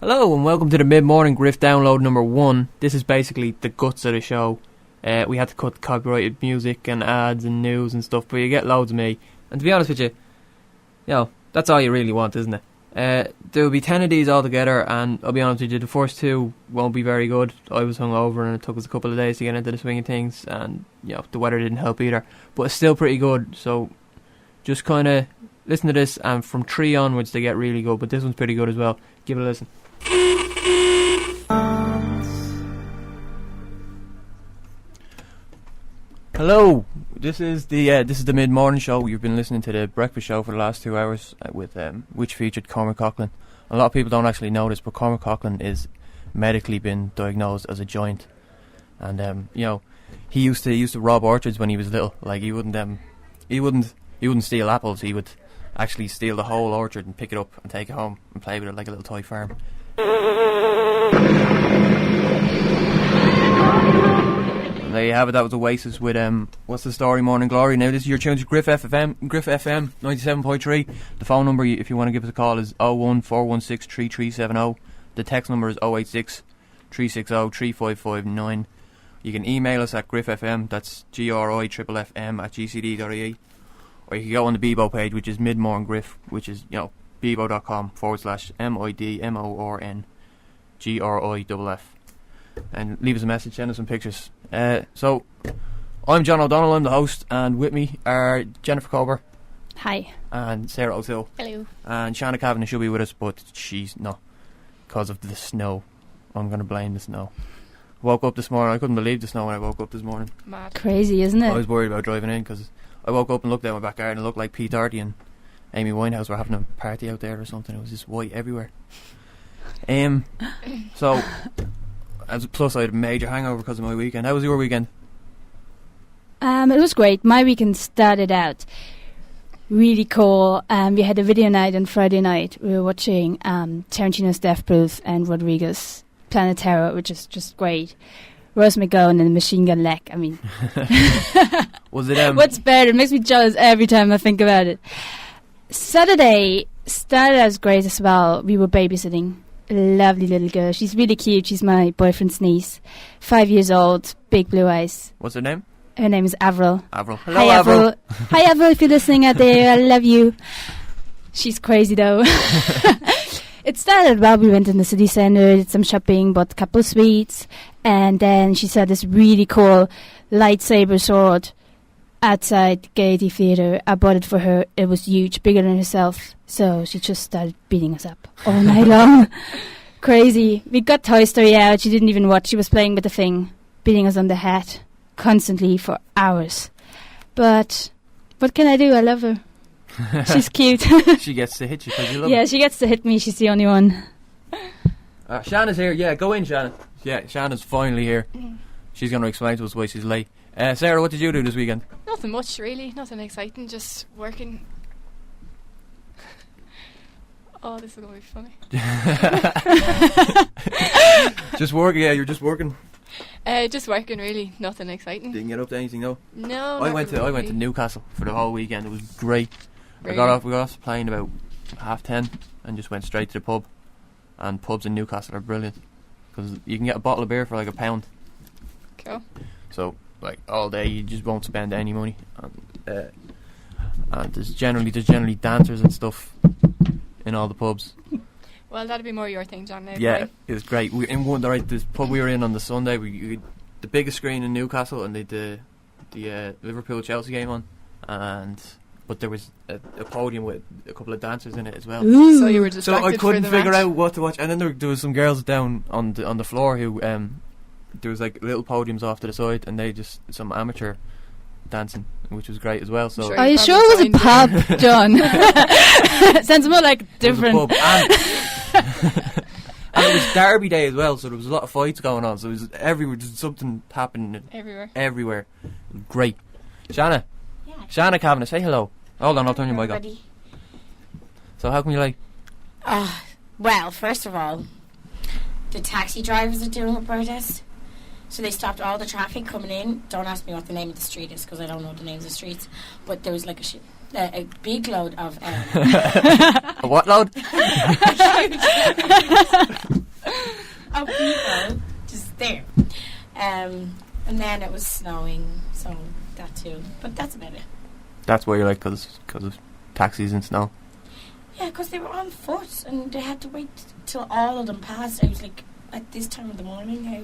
Hello and welcome to the MidMornGriff download number 1. This is basically the guts of the show. We had to cut copyrighted music and ads and news and stuff, but you get loads of me. And to be honest with you, that's all you really want, isn't it? There will be 10 of these altogether, and I'll be honest with you, the first 2 won't be very good. I was hungover and it took us a couple of days to get into the swing of things, and the weather didn't help either. But it's still pretty good, so just kind of listen to this, and from 3 onwards they get really good, but this one's pretty good as well. Give it a listen. Hello, this is the mid-morning show. You've been listening to the breakfast show for the last 2 hours with which featured Cormac Coughlin. A lot of people don't actually know this, but Cormac Coughlin is medically been diagnosed as a giant, and he used to rob orchards when he was little. Like he wouldn't steal apples. He would actually steal the whole orchard and pick it up and take it home and play with it like a little toy farm. There you have it. That was Oasis with What's the Story, Morning Glory. Now this is your tune to Griff FM 97.3. The phone number, if you want to give us a call, is 014163370. The text number is 086 360 3559. You can email us at Griff FM, that's GRIFFM at gcd.ie, or you can go on the BEBO page, which is MidMornGriff, which is bebo.com/MidMornGriff, and leave us a message, send us some pictures. So I'm John O'Donnell, I'm the host, and with me are Jennifer Cober. Hi. And Sarah O'Sill. Hello. And Shanna Kavanagh should be with us, but she's not, because of the snow. I'm going to blame the snow. Woke up this morning, I couldn't believe the snow when I woke up this morning. Mad. Crazy, isn't it? I was worried about driving in, because I woke up and looked out my back garden and it looked like Pete Doherty and Amy Winehouse were having a party out there or something. It was just white everywhere. So plus I had a major hangover because of my weekend. How was your weekend? It was great. My weekend started out really cool. We had a video night on Friday night. We were watching Tarantino's Death Proof and Rodriguez Planet Terror, which is just great. Rose McGowan and Machine Gun Leck. I mean, was it? What's better? It makes me jealous every time I think about it. Saturday started as great as well. We were babysitting a lovely little girl. She's really cute. She's my boyfriend's niece, 5 years old, big blue eyes. What's her name? Her name is Avril. Avril. Hello, Hi, Avril. Hi, Avril, if you're listening out there, I love you. She's crazy, though. It started while we went in the city centre, did some shopping, bought a couple of sweets, and then she saw this really cool lightsaber sword outside Gaiety Theatre. I bought it for her. It was huge, bigger than herself. So she just started beating us up all night long. Crazy. We got Toy Story out. She didn't even watch. She was playing with the thing, beating us on the head constantly for hours. But what can I do? I love her. She's cute. She gets to hit you because you love her. Yeah, she gets to hit me. She's the only one. Shanna's here. Yeah, go in, Shanna. Yeah, Shanna's finally here. She's going to explain to us why she's late. Sarah, what did you do this weekend? Nothing much, really. Nothing exciting. Just working. Oh, this is going to be funny. Just working, yeah, you're just working. Just working, really. Nothing exciting. Didn't get up to anything, no? No, I went to Newcastle for the whole weekend. It was great. Really? We got off the plane about 10:30 and just went straight to the pub. And pubs in Newcastle are brilliant because you can get a bottle of beer for like £1. Cool. So, like all day, you just won't spend any money. And there's generally dancers and stuff in all the pubs. Well, that'd be more your thing, John. Now, yeah, it was great. This pub we were in on the Sunday, we the biggest screen in Newcastle, and they did the Liverpool-Chelsea game on, but there was a podium with a couple of dancers in it as well. Ooh. So you were distracted. So I couldn't for the figure match. out what to watch, and then there was some girls down on the floor who there was like little podiums off to the side, and they just some amateur dancing, which was great as well. So sure, are you sure it was a pub, John? Sounds more like different. It was a pub, and it was Derby Day as well, so there was a lot of fights going on. So it was everywhere, just something happening everywhere. Great, Shanna. Yeah. Shanna Kavanagh, say hello. Hold on, I'll turn your mic on. So how come you like? Well, first of all, the taxi drivers are doing a protest. So they stopped all the traffic coming in. Don't ask me what the name of the street is because I don't know the names of streets. But there was like a big load of... A what load? And then it was snowing, so that too. But that's about it. That's why you're like, because of taxis and snow. Yeah, because they were on foot and they had to wait till all of them passed. I was like, at this time of the morning, how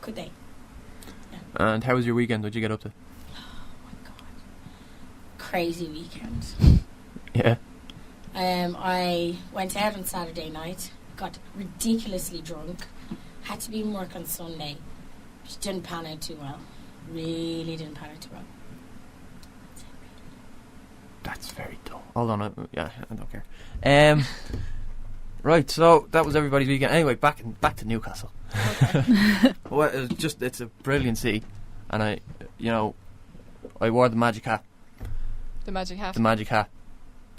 could they? Yeah. And how was your weekend? What'd you get up to? Oh my god. Crazy weekend. Yeah. I went out on Saturday night, got ridiculously drunk, had to be in work on Sunday. Just didn't pan out too well. Really didn't pan out too well. That's very dull. Hold on, I don't care. Right, so that was everybody's weekend. Anyway, back to Newcastle. Okay. Well, it's a brilliant city, and I wore the magic hat. The magic hat. The magic hat.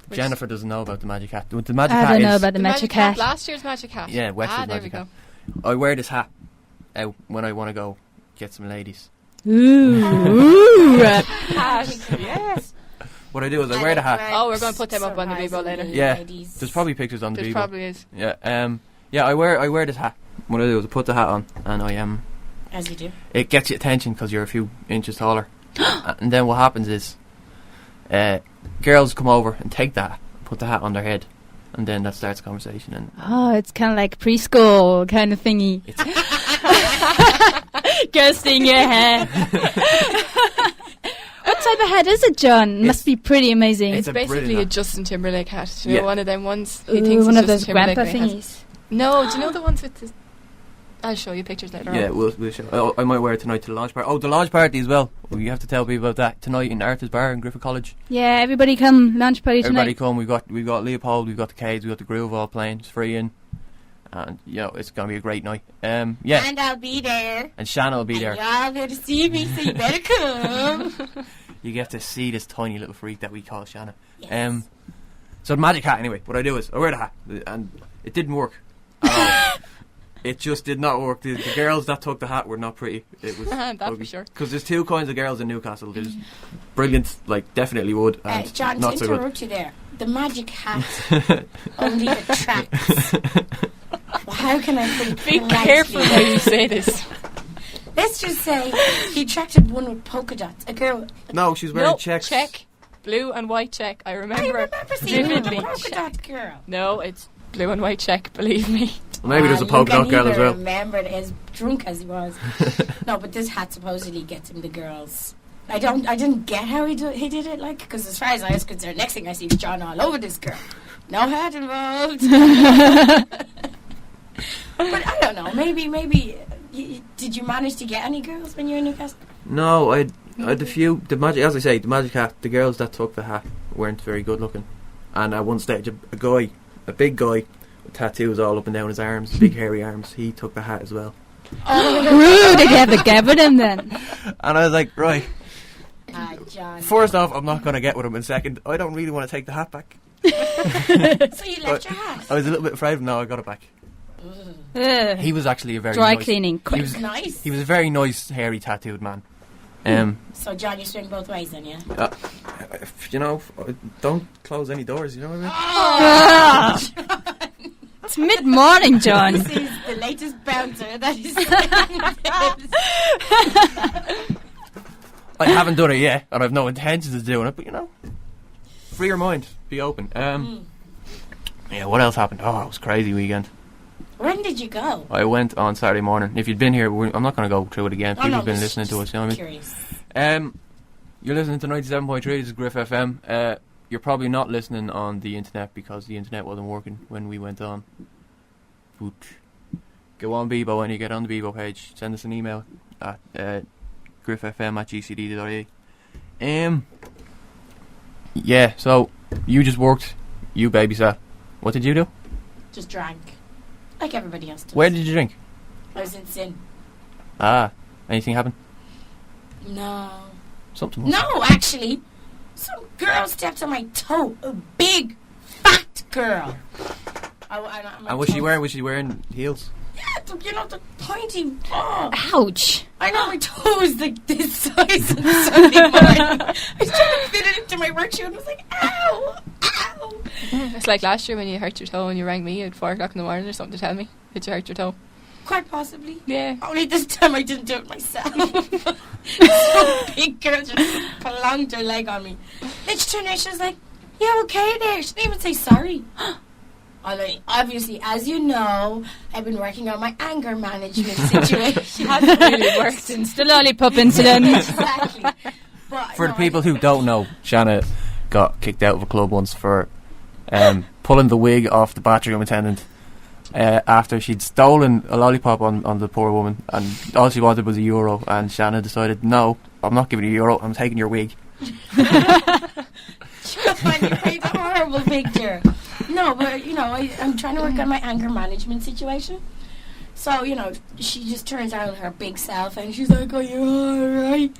Which Jennifer doesn't know about the magic hat. The magic I hat don't know is about the magic hat. Last year's magic hat. Yeah, Wexford's there magic we hat. go. I wear this hat out when I want to go get some ladies. Ooh. Yes. What I do is I wear the hat. Oh, we're going to put them up on the BEBO later. Yeah, ladies. there's probably pictures on the There BEBO. probably is. Yeah, I wear this hat. What I do is I put the hat on, and As you do. it gets your attention because you're a few inches taller. And then what happens is, girls come over and take that, put the hat on their head, and then that starts a conversation. And Oh, it's kind of like preschool kind of thingy. Girls sting your hair. What type of hat is it, John? Must be pretty amazing. It's It's a basically brilliant a hat. Justin Timberlake hat. You Yeah. know, one of them ones. He Ooh, thinks one it's of those Justin Timberlake, grandpa but he has- thingies. No, do you know the ones with the... I'll show you pictures later yeah, on. we'll show. I might wear it tonight to the launch party. Oh, the launch party as well. You have to tell people about that tonight in Arthur's Bar in Griffith College. Yeah, everybody come lunch party Everybody tonight. come. We've got Leopold. We've got the Cades. We've got the Groove all playing. It's free in, and it's gonna be a great night. Yeah, And I'll be there. and Shanna will be there. And y'all there to see me, so you better come. You get to see this tiny little freak that we call Shanna. Yes. So the magic hat, anyway. What I do is I wear the hat, and it didn't work at all. It just did not work. The girls that took the hat were not pretty. It was That for sure. because there's two kinds of girls in Newcastle. There's brilliant, like definitely would, and John, not to so good. interrupt you there, the magic hat only attracts. Well, how can I put it Be politely? careful how you say this. Let's just say he attracted one with polka dots. A girl. No, she's wearing No, checks. check. Blue and white check. I I remember. remember seeing her with a vividly. polka dot girl. No, it's blue and white check, believe me. Well, maybe there's a You polka can't dot girl as even well. remember it, as drunk as he was. No, but this hat supposedly gets him the girls. I didn't get how he did it, like, because as far as I was concerned, next thing I see is John all over this girl. No hat involved. But I don't know. Maybe. Did you manage to get any girls when you were in Newcastle? No, I had a few. The magic, as I say, the magic hat. The girls that took the hat weren't very good looking, and at one stage, a big guy with tattoos all up and down his arms, big hairy arms. He took the hat as well, Rude, they have a gab with him then. and I was like, right. John. First off, I'm not going to get with him. And second, I don't really want to take the hat back. So you left your hat. I was a little bit afraid. No, I got it back. Ugh. He was actually a very Dry nice, cleaning, quick. was- Nice. He was a very nice, hairy, tattooed man. So John, you swing both ways then, yeah? Don't close any doors. You know what I mean? Ah! It's mid-morning, John. This is the latest bouncer that is saying this. I haven't done it yet, and I've no intentions of doing it. But free your mind, be open. Yeah. What else happened? Oh, it was a crazy weekend. When did you go? I went on Saturday morning. If you'd been here, I'm not going to go through it again. Oh, People no, have been just- listening to us. You know what I mean? Curious. You're listening to 97.3. This is Griff FM. You're probably not listening on the internet because the internet wasn't working when we went on. But go on BEBO when you get on the BEBO page. Send us an email at griffsfm@gcd.ie. Yeah, so you just worked. You babysat. What did you do? Just drank. Like everybody else does. Where did you drink? I was in sin. Anything happen? No. Something. Was No, actually. Some girl stepped on my toe. A big, fat girl. And was she wearing heels? Yeah, the pointy. Oh. Ouch. I know my toe was like this size on Sunday morning. I was trying to fit it into my work shoe and I was like, ow, ow. It's like last year when you hurt your toe and you rang me at 4 o'clock in the morning or something to tell me that you hurt your toe. Quite possibly. Yeah. Only this time I didn't do it myself. Some big girl just plunged her leg on me. Then she turned around, she was like, "You okay there?" She didn't even say sorry. Obviously, as you know, I've been working on my anger management situation. Hasn't really worked. Since the lollipop incident. Exactly. But, For the people who don't know, Shanna got kicked out of a club once for pulling the wig off the bathroom attendant after she'd stolen a lollipop on the poor woman, and all she wanted was €1, and Shanna decided, no, I'm not giving you €1, I'm taking your wig. She got finally paid a horrible picture. No, but, I'm trying to work on my anger management situation. So, she just turns out her big self and she's like, "Are you alright?"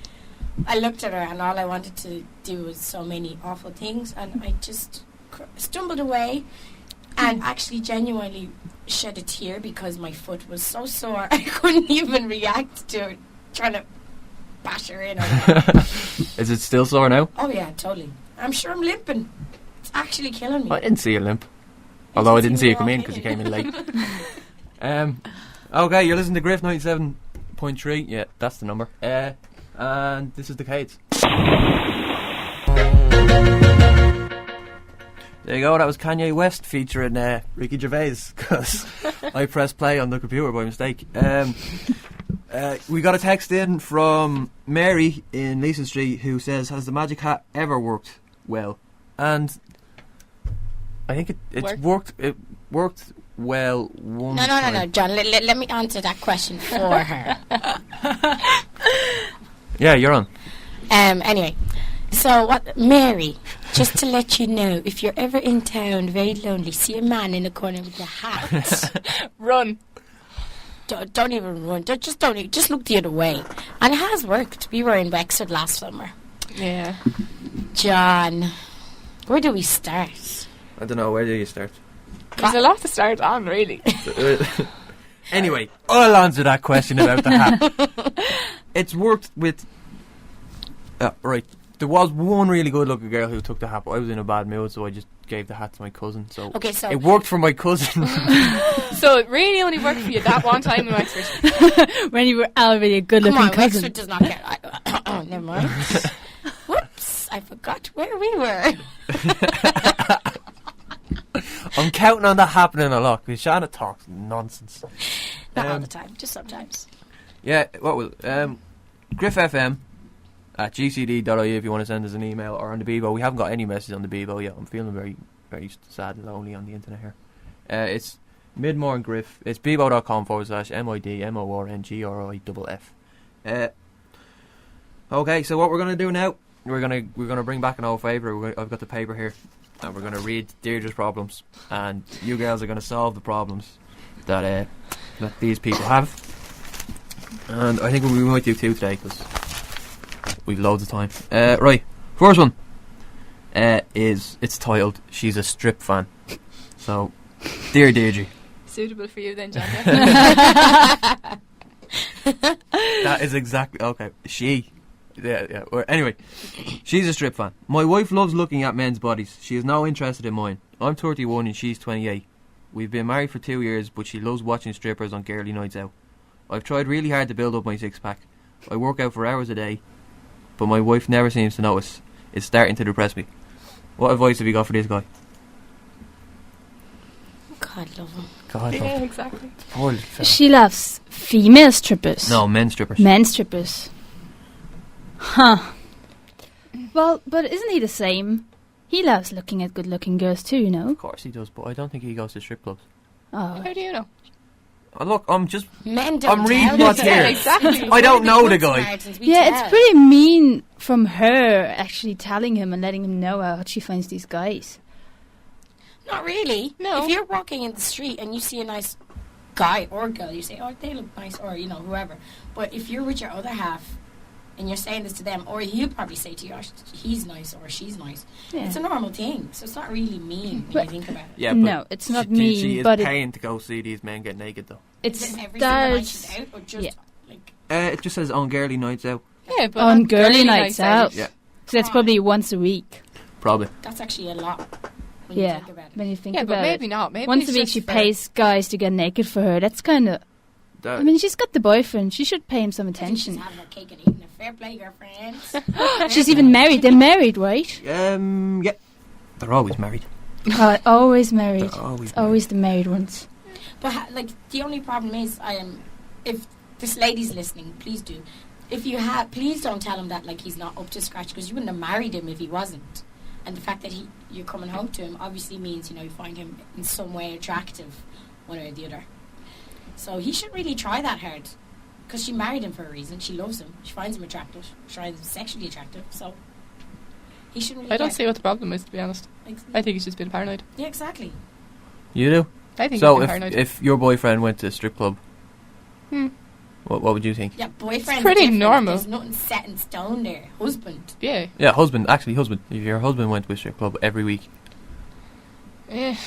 I looked at her and all I wanted to do was so many awful things, and I just stumbled away and actually genuinely shed a tear because my foot was so sore I couldn't even react to it, trying to bash her in. Is it still sore now? Oh yeah, totally. I'm sure I'm limping. It's actually killing me. I didn't see you limp. Although I didn't see you come in because you came in late. Okay, you're listening to Griff 97.3. Yeah, that's the number. And this is the Cades. There you go, that was Kanye West featuring Ricky Gervais, because I pressed play on the computer by mistake. We got a text in from Mary in Leeson Street who says, "Has the magic hat ever worked well?" And I think it worked well one time. No, John, let me answer that question for her. Yeah, you're on. Anyway, so what, Mary, just to let you know, if you're ever in town very lonely, see a man in the corner with a hat, Run. Don't even run. Just look the other way. And it has worked. We were in Wexford last summer. Yeah. John, where do we start? I don't know, where do you start? There's a lot to start on, really. Anyway, I'll answer that question about the hat. It's worked with... right, there was one really good looking girl who took the hat, but I was in a bad mood, so I just gave the hat to my cousin. So it worked for my cousin. So it really only worked for you that one time in Wexford. When you were already a good looking cousin. Wexford does not get... Oh, never mind. Whoops, I forgot where we were. I'm counting on that happening a lot, because Shanna talks nonsense. Not all the time, just sometimes. Yeah, what was Griff FM at gcd.ie if you want to send us an email, or on the BEBO. We haven't got any messages on the BEBO yet. I'm feeling very, very sad and lonely on the internet here. It's MidMornGriff. It's bebo.com/MidMornGriff. Okay, so what we're gonna do now? We're gonna bring back an old favourite. I've got the paper here, and we're gonna read Deirdre's problems, and you girls are gonna solve the problems that these people have. And I think we might do two today because we've loads of time. Right, first one it's titled "She's a Strip Fan." So, dear Deirdre, Suitable for you then, John. that is exactly okay. Yeah. Anyway, she's a strip fan. My wife loves looking at men's bodies. She has no interest in mine. I'm 31 and she's 28. We've been married for 2 years, but she loves watching strippers on girly nights out. I've tried really hard to build up my six-pack. I work out for hours a day, but my wife never seems to notice. It's starting to depress me. What advice have you got for this guy? God love him. God, Yeah, exactly. poor little fella. She loves female strippers. No, men strippers. Men strippers. Huh. Well, but isn't he the same? He loves looking at good-looking girls too, you know? Of course he does, but I don't think he goes to strip clubs. Oh. How do you know? Oh, look, I'm just... Men don't I'm reading tell what's us. here. Yeah, exactly. I don't know the guy. Yeah, it's pretty mean from her actually telling him and letting him know how hot she finds these guys. Not really. No. If you're walking in the street and you see a nice guy or girl, you say, "Oh, they look nice," or whoever. But if you're with your other half and you're saying this to them, or he'll probably say to you, "Oh, he's nice" or "she's nice." Yeah. It's a normal thing, so it's not really mean when you think about it. Yeah, No, it's not mean, She is but paying to go see these men get naked, though. it Is it every single night she's starts out, or just yeah. like It just says on girly nights out. Yeah, but on girly nights out. Yeah. So that's probably once a week. Probably. that's actually a lot when you Yeah, think about it. when you think Yeah, about but maybe it. not. Maybe Once it's a week just she for- pays guys to get naked for her. That's kind of I mean, she's got the boyfriend. She should pay him some She's attention. having her cake and eating a fair play, girlfriends. She's even married. They're married, right? Yeah. They're always married. Always married. They're always It's always the married ones. But the only problem is, if this lady's listening, please do. If you have, please don't tell him that he's not up to scratch, because you wouldn't have married him if he wasn't. And the fact that you're coming home to him obviously means you find him in some way attractive, one way or the other. So he shouldn't really try that hard, because she married him for a reason. She loves him. She finds him attractive. She finds him sexually attractive. So he shouldn't really. I don't see what the problem is, to be honest. I think he's just been paranoid. Yeah, exactly. You do? I think So he's been paranoid. if your boyfriend went to a strip club, what would you think? Yeah, boyfriend. It's pretty normal. There's nothing set in stone there. Husband. Yeah. Yeah, husband. Actually, husband. If your husband went to a strip club every week, He's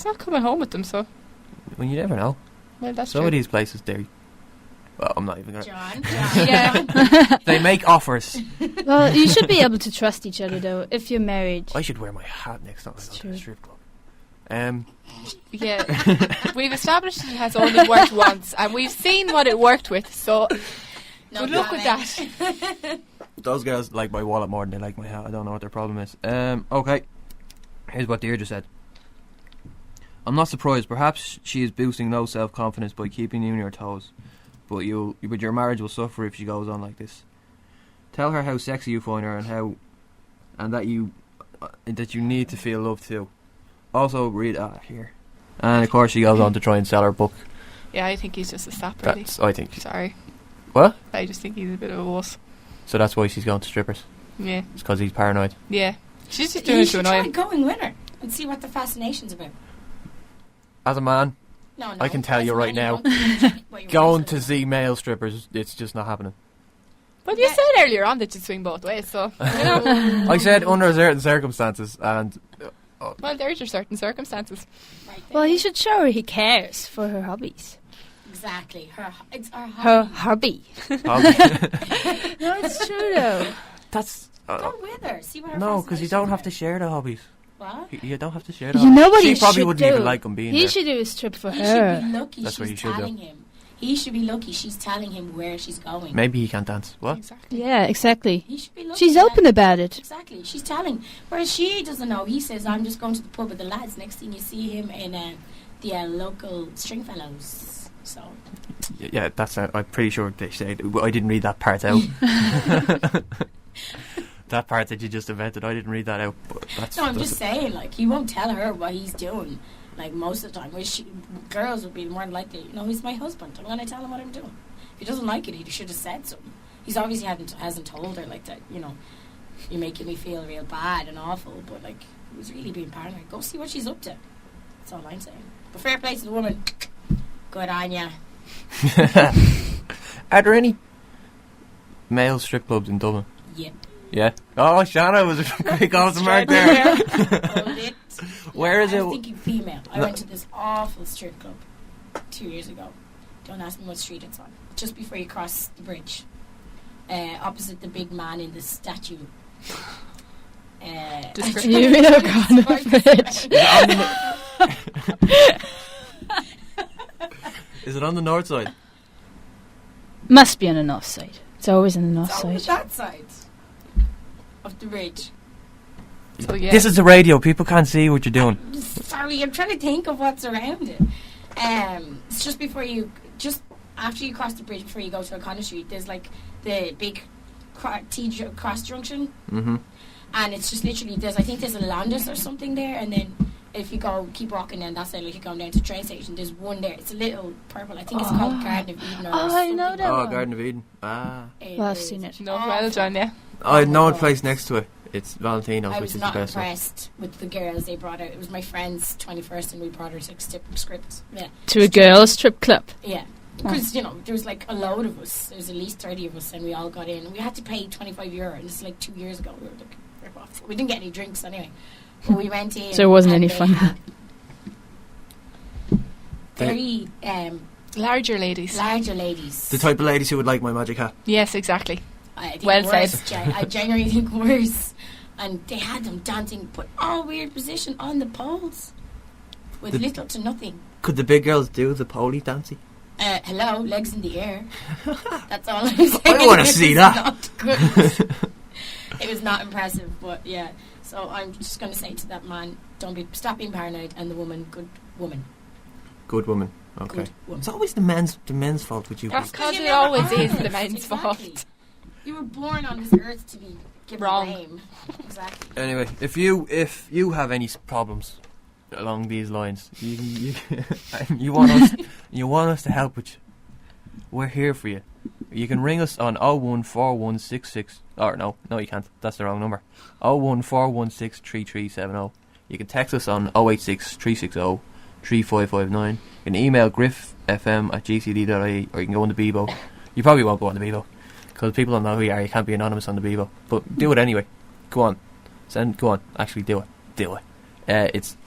not coming home with them, so. well, you never know. Well, that's Some true. of these places, well, I'm not even gonna. John. Yeah. They make offers. Well, you should be able to trust each other, though, if you're married. I should wear my hat next time I go to a true. strip club. Yeah. We've established it has only worked once, and we've seen what it worked with, so good luck with that. Those girls like my wallet more than they like my hat. I don't know what their problem is. Okay. Here's what Deirdre said. I'm not surprised. Perhaps she is boosting low self-confidence by keeping you on your toes. But your marriage will suffer if she goes on like this. Tell her how sexy you find her and that you need to feel loved too. Also read here. And of course she goes on to try and sell her book. Yeah, I think he's just a sap, really. I think. Sorry. What? I just think he's a bit of a wuss. So that's why she's going to strippers. Yeah. It's because he's paranoid. Yeah. She's just doing You it to should annoy try him. going with her and see what the fascination's about. As a man, No, I can tell as you a right man, now, you don't what your going wife's to about. see male strippers, it's just not happening. But you said earlier on that you swing both ways, so, you know. I said under certain circumstances, and Well, there's your certain circumstances. Right there. Well, he should show her he cares for her hobbies. Exactly. It's her Her hobby. hobby. No, it's true, though. that's Go with her. See what her no, because you don't have to fascination's share the hobbies. about. What? You don't have to share the You hobbies. know what She he probably should wouldn't do? even like him being He there. should do a strip for He her. should be lucky That's what she's you should do. telling him. He should be lucky she's telling him where she's going. Maybe he can't dance. What? Exactly. Yeah, exactly. He should be lucky. She's that- open about it. Exactly. She's telling. Whereas she doesn't know. He says, I'm just going to the pub with the lads. Next thing you see him in the local Stringfellows. So. Yeah, that's. I'm pretty sure they said. I didn't read that part out. That part that you just invented, I didn't read that out. But that's. No, I'm that's just saying, he won't tell her what he's doing, most of the time. Whereas girls would be more than likely, he's my husband. I'm going to tell him what I'm doing. If he doesn't like it, he should have said something. He's obviously hasn't told her, that, you're making me feel real bad and awful, but, he was really being paranoid. Go see what she's up to. That's all I'm saying. But fair play to the woman. Good on ya. Are there any male strip clubs in Dublin? Yeah. Yeah. Oh, Shanna was quick off the mark there. Hold it. Where is I it? was thinking female. I No. went to this awful strip club 2 years ago. Don't ask me what street it's on. Just before you cross the bridge. Opposite the big man in the statue. Description. You really are gone a bit. Is it on the north side? Must be on the north side. It's always on the north So side. that side of the bridge. So, yeah. This is the radio. People can't see what you're doing. Sorry, I'm trying to think of what's around it. It's just after you cross the bridge, before you go to O'Connor Street, there's the big cross junction, Mm-hmm. and it's just literally I think there's a Landis or something there, and then if you keep walking down that side, you're going down to the train station. There's one there. It's a little purple. I think it's called Garden of Eden. Or Oh, I something. know that Oh, one. Garden of Eden. Ah. Well, I've seen it. No, well done, yeah. I know a place next to it. It's Valentino's, I which was is the not best one. impressed with the girls they brought out. It was my friend's 21st, and we brought her to script. Yeah, To a girls' strip club. yeah. Because there was a load of us. There was at least 30 of us, and we all got in. We had to pay €25, and this is 2 years ago. We were rip off. We didn't get any drinks anyway. But we went in. So it wasn't and any they fun. had Very Larger ladies. larger ladies. The type of ladies who would like my magic hat. Yes, exactly. I think Well worse, said. I genuinely think worse. And they had them dancing, but all weird position on the poles with The- little to nothing. Could the big girls do the pole dancing? Hello, legs in the air. That's all I'm saying. I want to see that. Not good. It was not impressive, but yeah. So I'm just going to say to that man, stop being paranoid, and the woman, good woman. Good woman. Okay. Good woman. It's always the men's fault with you. That's people. because it always is the men's fault. You were born on this earth to be given Wrong. blame. Exactly. Anyway, if you have any problems along these lines, you want us to help with you, we're here for you. You can ring us on 0141666. Or no, you can't. That's the wrong number. 014163370. You can text us on 086 360 3559. You can email griffm@gcd.ie, or you can go on the BEBO. You probably won't go on the BEBO because people don't know who you are. You can't be anonymous on the BEBO, but do it anyway. Go on, go on. Actually, do it. It's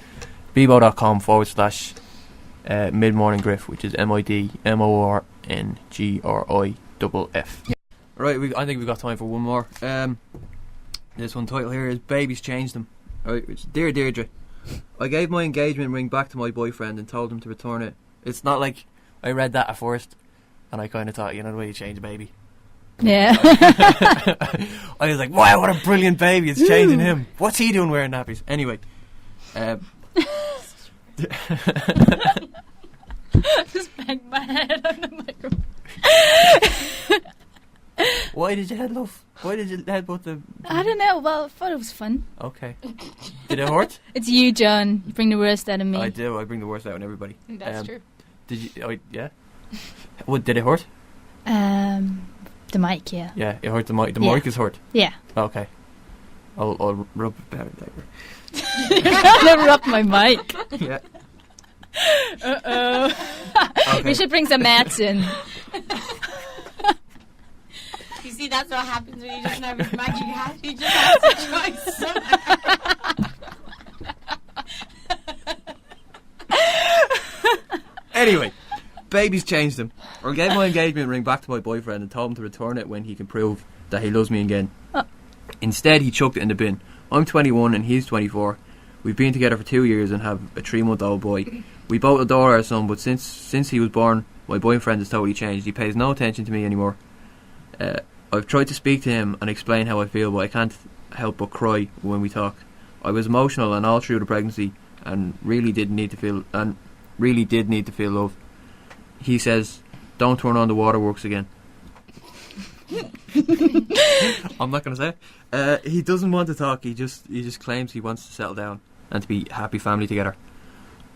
bebo.com/MidMornGriff, which is MidMornGriff. Right, I think we've got time for one more. This one title here is Babies Changed Them. Right, it's Dear Deirdre, I gave my engagement ring back to my boyfriend and told him to return it. It's not like I read that at first and I kind of thought, you know the way you change a baby. Yeah. I was like, wow, what a brilliant baby, it's changing him. What's he doing wearing nappies? Anyway. Just bang my head on the microphone. Why did you headbutt the... I don't know. Well, I thought it was fun. Okay. Did it hurt? It's you, John. You bring the worst out of me. I do. I bring the worst out in everybody. That's true. Did you... yeah? What, did it hurt? The mic, yeah. Yeah, it hurt the mic. The mic is hurt? Yeah. Okay. I'll rub it better later. Never rub my mic. Yeah. Uh-oh. Okay. We should bring some mats in. You see, that's what happens when you just have his magic hat. You just have to choice. Anyway, babies changed them. I gave my engagement ring back to my boyfriend and told him to return it when he can prove that he loves me again. Instead, he chucked it in the bin. I'm 21 and he's 24. We've been together for 2 years and have a 3-month-old boy. We both adore our son, but since he was born, my boyfriend has totally changed. He pays no attention to me anymore. I've tried to speak to him and explain how I feel, but I can't help but cry when we talk. I was emotional and all through the pregnancy, and really did need to feel love. He says, "Don't turn on the waterworks again." I'm not going to say it. He doesn't want to talk. He just claims he wants to settle down and to be a happy family together.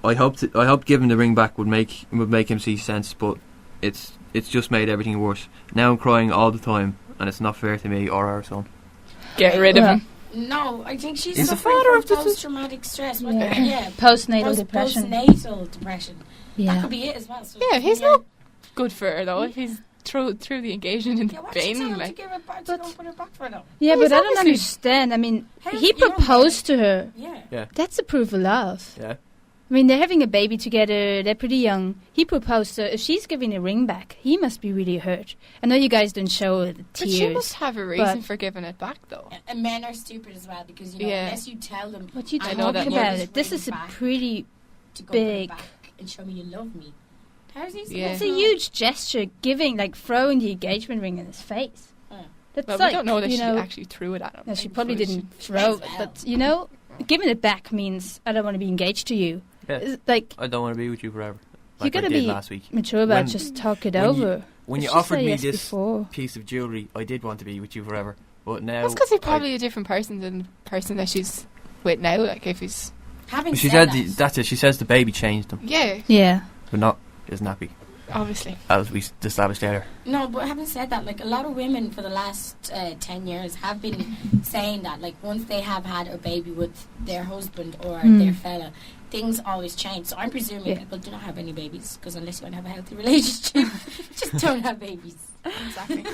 I hoped giving the ring back would make him see sense, but it's just made everything worse. Now I'm crying all the time, and it's not fair to me or our son. Get rid of him. No, I think she's Is the suffering father from of post-traumatic stress. Yeah. Postnatal depression. Postnatal depression. Yeah. That could be it as well. So Yeah, he's not good for her though. If he's threw the engagement in the why did you tell bin, him like. to give it back, to go put it back for them? Yeah, He's but I don't obviously- understand. I mean, How he you don't proposed to her. Yeah. That's a proof of love. Yeah. I mean, they're having a baby together. They're pretty young. He proposed to her. If she's giving a ring back, he must be really hurt. I know you guys don't show the But tears. she must have a reason but- for giving it back though. And men are stupid as well because, you know, Yeah. unless you tell them What you I talking know that about? you're It. This just is a bringing back pretty to go big. put it back and show me you love me. How's he supposed Yeah. It's to a know? huge gesture, giving, like, throwing the engagement ring in his face. Yeah. That's Well, like, we don't know that you she know, actually threw it at him. no, she Like, probably she- didn't throw it, as well. but, you know, giving it back means I don't want to be engaged to you. Yeah. It's like, I don't want to be with you forever. you Like I gotta did be last week. mature about When- it, just talk it when you- over. When you She offered said me yes this before. piece of jewellery, I did want to be with you forever. But now... That's because he's probably a different person than the person that she's with now. Like if he's Having She said said that, that's it. She says the baby changed him, yeah, Yeah. but not his nappy, obviously. as we established earlier. no, but having said that, like a lot of women for the last 10 years have been saying that, like once they have had a baby with their husband or their fella, things always change. So I'm presuming people do not have any babies because unless you want to have a healthy relationship, just don't have babies. Exactly.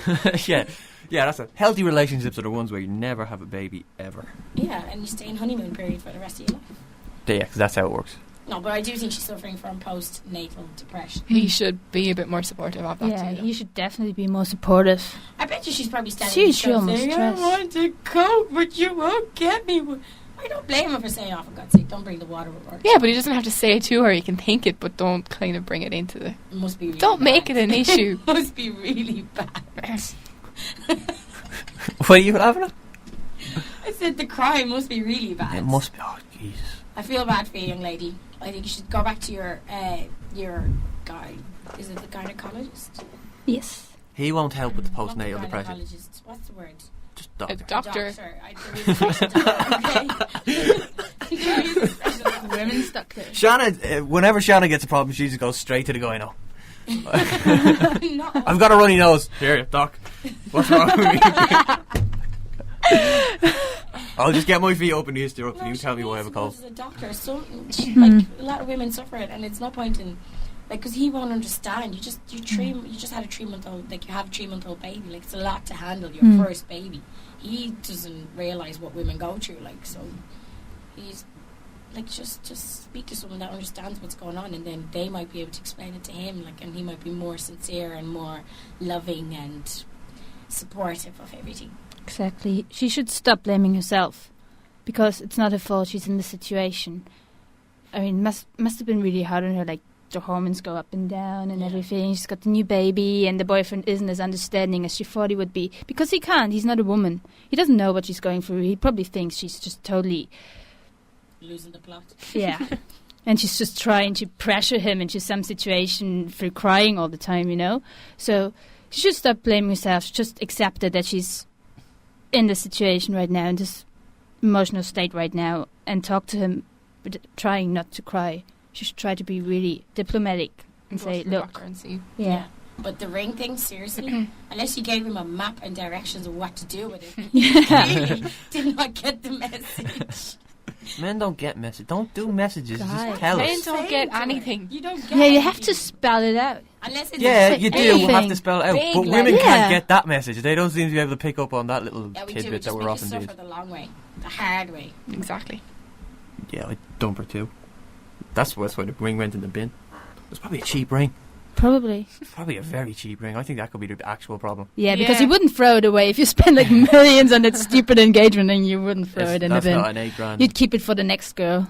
yeah. That's it. Healthy relationships are the ones where you never have a baby ever. Yeah, and you stay in honeymoon period for the rest of your life. Yeah, because that's how it works. No, but I do think she's suffering from postnatal depression. He should be a bit more supportive of that Yeah, too. he should definitely be more supportive. I bet you she's probably standing See, in the she show almost saying, I stressed. want to cope, but you won't get me. I don't blame him for saying, "Oh, for God's sake, don't bring the water with work." Yeah, but he doesn't have to say it to her. He can think it, but don't kind of bring it into the... It must be really Don't make bad. it an issue. It must be really bad. What are you having it? I said the cry must be really bad. It must be. Oh, Jesus. I feel bad for you, young lady. I think you should go back to your guy. Is it the gynecologist? Yes. He won't help with the Not the postnatal depression. gynecologist. What's the word? Just A doctor. doctor. Women's doctor. Shanna, whenever Shanna gets a problem, she just goes straight to the gyno. No. I've got a runny nose. Here, doc. What's wrong with me? I'll just get my feet up in the stirrup and you tell me why I have a cold. As a doctor, so like a lot of women suffer it, and it's no point in like because he won't understand. You just had a 3-month-old, like you have a 3-month-old baby. Like it's a lot to handle your first baby. He doesn't realize what women go through. Like so, he's like just speak to someone that understands what's going on, and then they might be able to explain it to him. Like, and he might be more sincere and more loving and supportive of everything. Exactly. She should stop blaming herself because it's not her fault she's in this situation. I mean, must have been really hard on her, like the hormones go up and down and everything. She's got the new baby and the boyfriend isn't as understanding as she thought he would be because he can't. He's not a woman. He doesn't know what she's going through. He probably thinks she's just totally... Losing the plot. Yeah. And she's just trying to pressure him into some situation through crying all the time, you know? So she should stop blaming herself. She just accept that she's in this situation right now, in this emotional state right now, and talk to him, but trying not to cry. She should try to be really diplomatic and say, look, and see. yeah. But the ring thing, seriously, unless you gave him a map and directions of what to do with it, Yeah. he really did not get the message. Men don't get messages. Don't do messages. Guys. Just tell Men us. don't get anything. You don't get Yeah, you have anything. to spell it out. Unless it's Yeah, a you do anything. have to spell it out. Big, But like- women Yeah. can't get that message. They don't seem to be able to pick up on that little Yeah, we do. tidbit Just that we're make often you doing. suffer the long way, the hard way. Exactly. Yeah, I'd dump her too. That's why the ring went in the bin. It's probably a cheap ring. Probably. Probably a very cheap ring. I think that could be the actual problem. Yeah, because Yeah. you wouldn't throw it away. If you spend like millions on that stupid engagement ring, you wouldn't throw it in the That's bin. not an $8,000. You'd keep it for the next girl.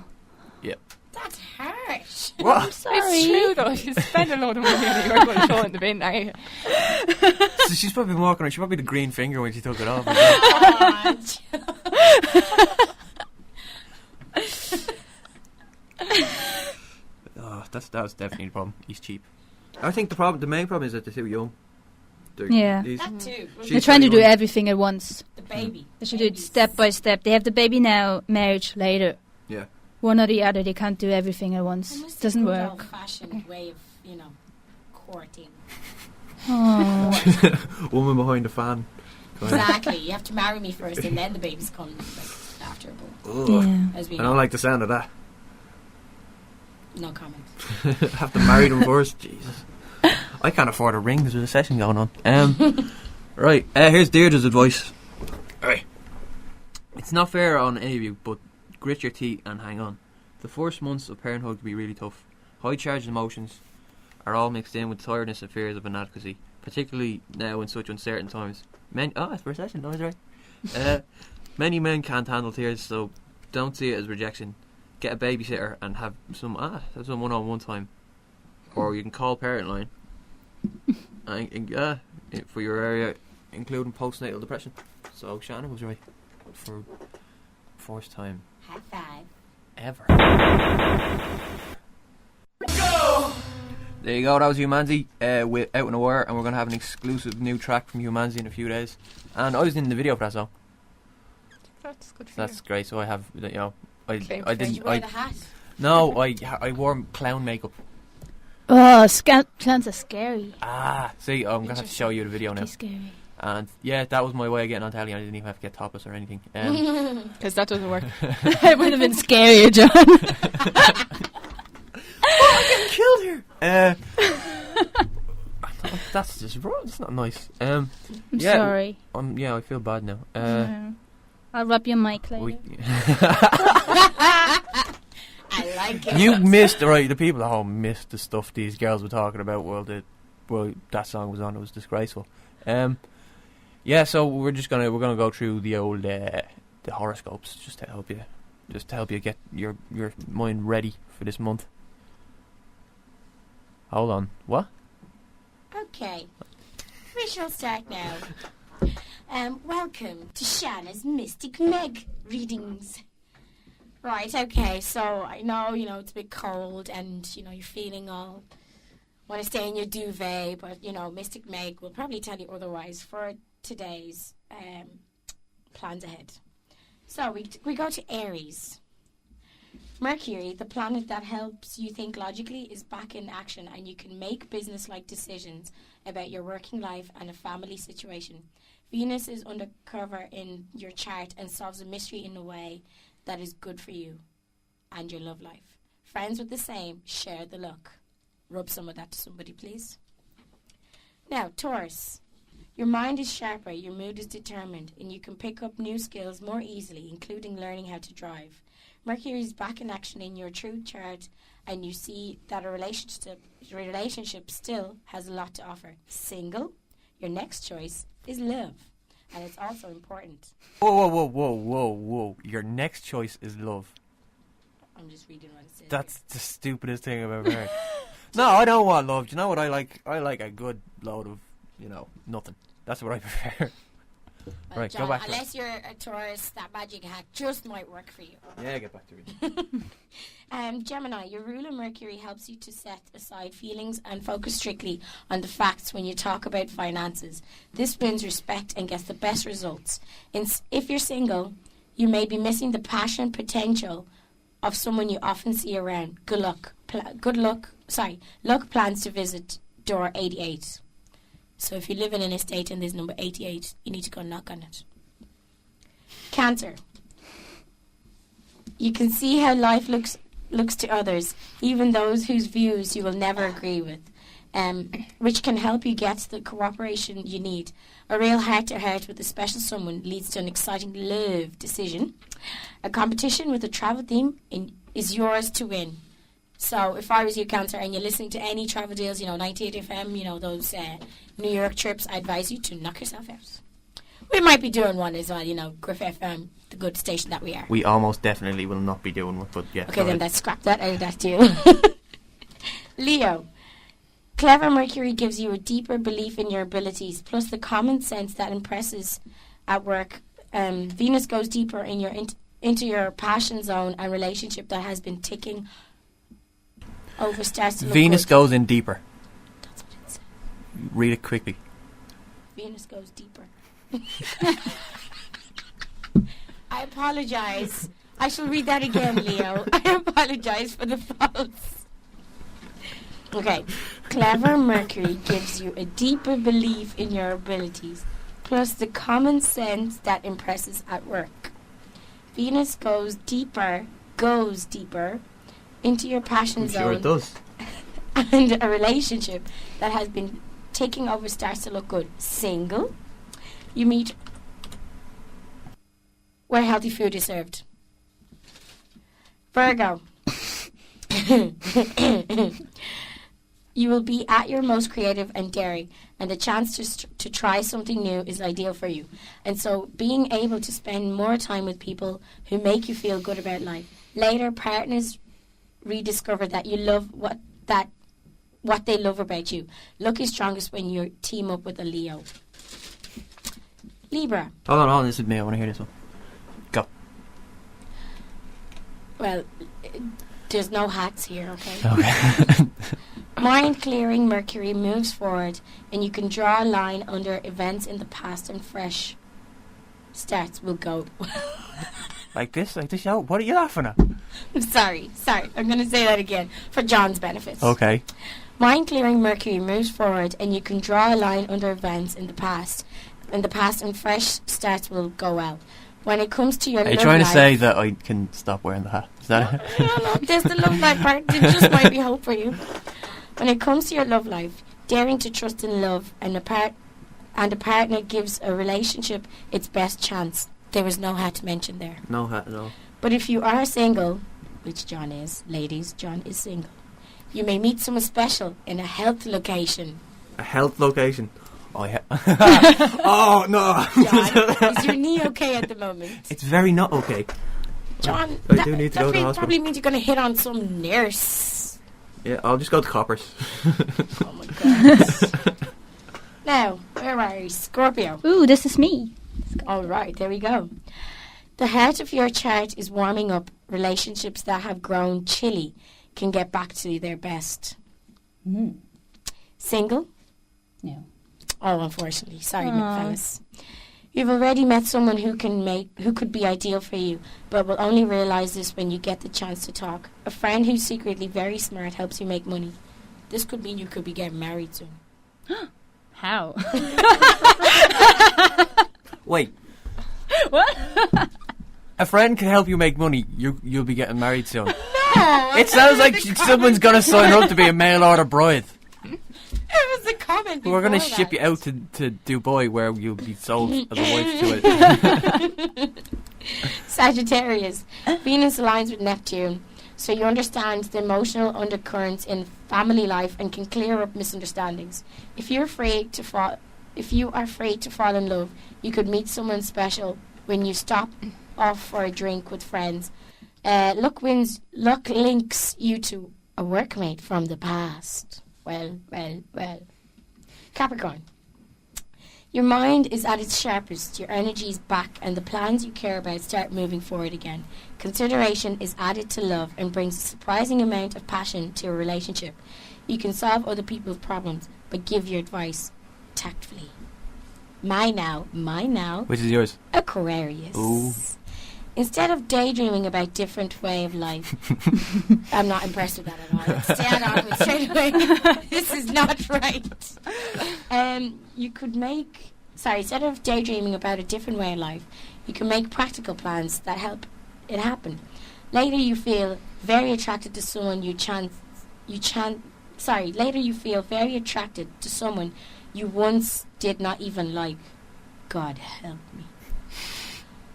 That's harsh. What? Sorry. It's true though. If you spend a load of money on it, you're going to throw it in the bin, are you? So she's probably been walking around. She probably the green finger when she took it off. Oh, that was definitely the problem. He's cheap. I think the main problem is that they're too young. Yeah. That too. She's They're trying to do 31. everything at once. The baby. They should do it step by step. They have the baby now, marriage later. Yeah. One or the other. They can't do everything at once. It doesn't work. Old-fashioned way of, courting. Oh. Woman behind the fan. Kind of. Exactly. You have to marry me first, and then the babies come after. But Ugh. Yeah. as we I know, don't like the sound of that. no comment. Have to marry them first. Jesus. I can't afford a ring. There's a session going on. Right. Here's Deirdre's advice. Right. It's not fair on any of you, but grit your teeth and hang on. The first months of parenthood can be really tough. High charged emotions are all mixed in with tiredness and fears of inadequacy, particularly now in such uncertain times. It's for a session, no, is right. Many men can't handle tears, so don't see it as rejection. Get a babysitter and have some one-on-one time, or you can call Parent Line for your area, including postnatal depression. So Shannon was right for first time High five. ever. There you go, that was Humanzi with Out on the Wire, and we're going to have an exclusive new track from Humanzi in a few days. And I was in the video for that song. That's good for That's great. So I have, I Claim I to fame. Did didn't. you wear the hat? No, I wore clown makeup. Oh, clowns are scary. See, I'm gonna have to show you the video now. Pretty scary. And yeah, that was my way of getting on telly. I didn't even have to get topless or anything. Because that doesn't work. It would have been scarier, John. I'm killed here. That's just wrong. It's not nice. I'm Yeah. sorry. Yeah, I feel bad now. No. I'll rub your mic later. I like it. You missed, right? The people at home missed the stuff these girls were talking about while that song was on. It was disgraceful. Yeah, so we're gonna go through the old the horoscopes just to help you just to help you get your mind ready for this month. Hold on. What? Okay. We shall start now. Welcome to Shanna's Mystic Meg readings. Right, okay, so I know, it's a bit cold and, you're feeling all want to stay in your duvet, but, Mystic Meg will probably tell you otherwise for today's plans ahead. So we go to Aries. Mercury, the planet that helps you think logically, is back in action, and you can make business-like decisions about your working life and a family situation. Venus is undercover in your chart and solves a mystery in a way that is good for you and your love life. Friends with the same, share the luck. Rub some of that to somebody, please. Now, Taurus. Your mind is sharper, your mood is determined, and you can pick up new skills more easily, including learning how to drive. Mercury is back in action in your true chart, and you see that a relationship still has a lot to offer. Single, your next choice is love, and it's also important. Whoa. Your next choice is love. I'm just reading what it says. That's the stupidest thing I've ever heard. No, I don't want love. Do you know what I like? I like a good load of, nothing. That's what I prefer. Well, Right, John, go back. unless you're a Taurus, that magic hat just might work for you. Yeah, get back to it. Gemini, your ruler Mercury helps you to set aside feelings and focus strictly on the facts when you talk about finances. This wins respect and gets the best results. If you're single, you may be missing the passion and potential of someone you often see around. Good luck. Luck plans to visit door 88. So if you live in an estate and there's number 88, you need to go knock on it. Cancer. You can see how life looks to others, even those whose views you will never agree with, which can help you get the cooperation you need. A real heart-to-heart with a special someone leads to an exciting love decision. A competition with a travel theme is yours to win. So if I was you, Cancer, and you're listening to any travel deals, 98 FM, those New York trips, I advise you to knock yourself out. We might be doing one as well, Griff FM, the good station that we are. We almost definitely will not be doing one, but yeah. Okay, then let's scrap that out of that deal. Leo. Clever Mercury gives you a deeper belief in your abilities, plus the common sense that impresses at work. Venus goes deeper in into your passion zone and relationship that has been ticking over starts to look Venus good. goes in deeper. That's what it said. Read it quickly. Venus goes deeper. I apologise. I shall read that again, Leo. I apologise for the faults. Okay. Clever Mercury gives you a deeper belief in your abilities, plus the common sense that impresses at work. Venus goes deeper into your passion I'm zone. sure it does. And a relationship that has been taking over starts to look good. Single, you meet where healthy food is served. Virgo. You will be at your most creative and daring, and the chance to try something new is ideal for you. And so being able to spend more time with people who make you feel good about life. Later, partners rediscover that you love what they love about you. Luck is strongest when you team up with a Leo. Libra. Hold on, this is me. I want to hear this one. Go. Well, there's no hats here, okay? Okay. Mind-clearing Mercury moves forward, and you can draw a line under events in the past, and fresh starts will go. Like this? Oh, what are you laughing at? Sorry. I'm going to say that again for John's benefit. Okay. Mind-clearing Mercury moves forward, and you can draw a line under events in the past, and fresh starts will go well. When it comes to your love life... Are you trying to say that I can stop wearing the hat? Is that it? No, there's the love life part. There just might be hope for you. When it comes to your love life, daring to trust in love and a partner gives a relationship its best chance. There was no hat mentioned there. No hat at all. But if you are single, which John is, ladies, John is single, you may meet someone special in a health location. A health location? Oh, no. John, is your knee okay at the moment? It's very not okay. John, I do need to go to the hospital. probably means you're going to hit on some nurse. Yeah, I'll just go to Coppers. Oh my god. Now, where are you? Scorpio. Ooh, this is me. All right, there we go. The heart of your chart is warming up. Relationships that have grown chilly can get back to their best. Single? No. Oh, unfortunately. Sorry, fellas. You've already met someone who could be ideal for you, but will only realise this when you get the chance to talk. A friend who's secretly very smart helps you make money. This could mean you could be getting married soon. How? Wait. What? A friend can help you make money. You'll be getting married soon. No! It sounds like someone's going to sign up to be a mail order bride. It was a comment. We're going to ship you out to Dubai where you'll be sold as a wife to it. Sagittarius. Venus aligns with Neptune, so you understand the emotional undercurrents in family life and can clear up misunderstandings. If you are afraid to fall in love, you could meet someone special when you stop off for a drink with friends. Luck links you to a workmate from the past. Well. Capricorn. Your mind is at its sharpest, your energy is back, and the plans you care about start moving forward again. Consideration is added to love and brings a surprising amount of passion to a relationship. You can solve other people's problems, but give your advice tactfully. Mine now. Which is yours? Aquarius. Ooh. Instead of daydreaming about different way of life, I'm not impressed with that at all. Stand on it straight away. This is not right. Instead of daydreaming about a different way of life, you can make practical plans that help it happen. Later you feel very attracted to someone later you feel very attracted to someone you once did not even like. God help me.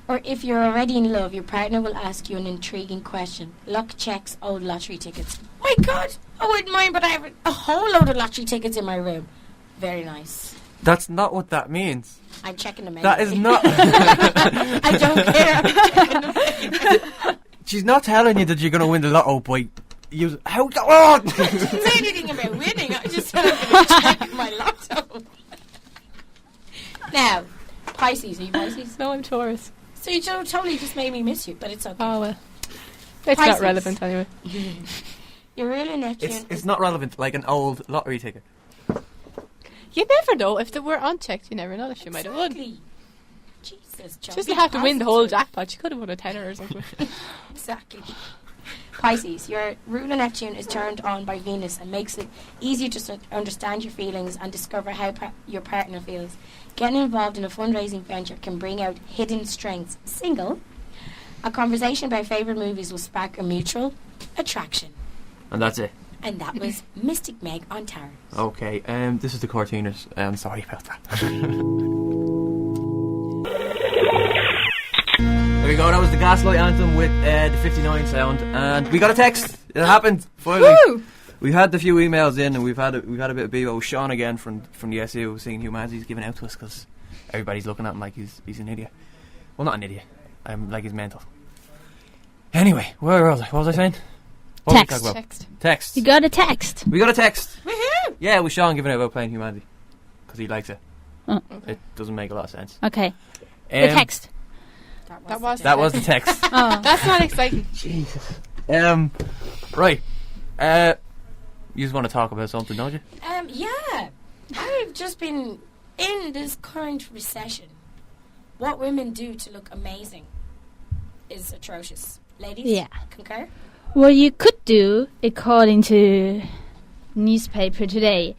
Or if you're already in love, your partner will ask you an intriguing question. Luck checks old lottery tickets. My God! I wouldn't mind, but I have a whole load of lottery tickets in my room. Very nice. That's not what that means. I'm checking them out. That is not... I don't care. I'm checking them out. She's not telling you that you're going to win the lotto by... How... Oh! I didn't say anything about winning. I just said I'm going to check my lotto. Now, Pisces. Are you Pisces? No, I'm Taurus. So you totally just made me miss you, but it's okay. Oh, well. It's Pisces. not relevant anyway. You're really Neptune. It's not relevant, like an old lottery ticket. You never know. If they were unchecked, you never know if she might have won. Jesus, She doesn't have to win the whole jackpot. She could have won a tenner or something. Exactly. Pisces, your ruler Neptune is turned on by Venus and makes it easier to understand your feelings and discover how your partner feels. Getting involved in a fundraising venture can bring out hidden strengths. Single, a conversation about favourite movies will spark a mutual attraction. And that's it. And that was Mystic Meg on Tarot. Okay, this is the Cortiners. Sorry about that. There we go, that was the Gaslight Anthem with the 59 sound. And we got a text. It happened, finally. Woo! We've had the few emails in, and we've had a bit of BEBO. Sean again from the SU saying humanity's giving out to us because everybody's looking at him like he's an idiot. Well, not an idiot. Like he's mental. Anyway, where was I? What was I saying? What Text. was we talking about? Text. You got a text. We got a text. Woohoo! Yeah, with Sean giving out about playing humanity because he likes it. Oh. It doesn't make a lot of sense. Okay. The text. That was the text. Oh. That's not exciting. Jesus. Right. You just want to talk about something, don't you? Yeah. I've just been in this current recession. What women do to look amazing is atrocious. Ladies, Yeah. concur? What you could do, according to newspaper today,